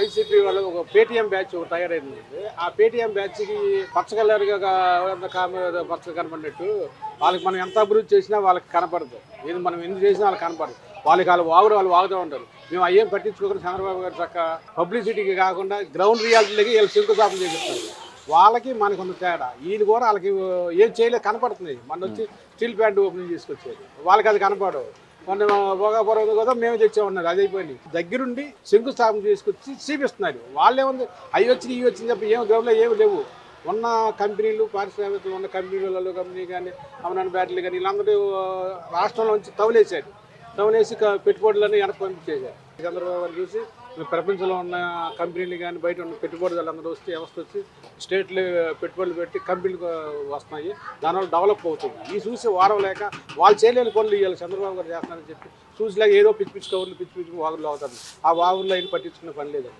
YCP వాళ్ళు ఒక Paytm batch తయారైంది. ఆ పేటీఎం బ్యాచ్కి పచ్చ కలర్గా పచ్చ కనపడినట్టు వాళ్ళకి మనం ఎంత అభివృద్ధి చేసినా వాళ్ళకి కనపడదు. ఏది మనం ఎందుకు చేసినా వాళ్ళకి కనపడదు. వాళ్ళకి వాళ్ళు వాగుతూ ఉంటారు. మేము అయ్యేం పట్టించుకోకుండా చంద్రబాబు గారు చక్క పబ్లిసిటీకి కాకుండా గ్రౌండ్ రియాలిటీలకి వీళ్ళు శంకుస్థాపన చేపిస్తారు. వాళ్ళకి మనకు ఉన్న తేడా. వీళ్ళు కూడా వాళ్ళకి ఏం చేయలేదు కనపడుతుంది. మన వచ్చి స్టీల్ ప్లాంట్ ఓపెనింగ్ తీసుకొచ్చేది వాళ్ళకి అది కనపడవు. మొన్న భోగాపురం కదా మేము తెచ్చామన్నారు, అది అయిపోయింది. దగ్గరుండి శంకుస్థాపన చేసుకొచ్చి చూపిస్తున్నారు. వాళ్ళేముంది అవి వచ్చింది ఇవి వచ్చింది చెప్పి ఏం గ్రౌండ్లో ఏమి లేవు. ఉన్న కంపెనీలు పారిశ్రామికలు ఉన్న కంపెనీలలో కంపెనీ కానీ అమరాన్ బ్యాటరీలు కానీ వీళ్ళందరూ రాష్ట్రంలో నుంచి తవలేసి పెట్టుబడులన్నీ వెనక్కి పంపించేశారు. చంద్రబాబు గారు చూసి ప్రపంచంలో ఉన్న కంపెనీలు కానీ బయట ఉన్న పెట్టుబడులు అందరూ వస్తే వ్యవస్థ వచ్చి స్టేట్లు పెట్టుబడులు పెట్టి కంపెనీలు వస్తున్నాయి. దానివల్ల డెవలప్ అవుతుంది. ఈ చూసి వారం లేక వాళ్ళు చేయలేని పనులు ఇవ్వాలి చంద్రబాబు గారు చేస్తున్నారని చెప్పి చూసిలాగా ఏదో పిచ్చి కవర్లు పిచ్చి వాగులు అవుతారు. ఆ వాగుల్లో ఇది పట్టించుకునే పని లేదు.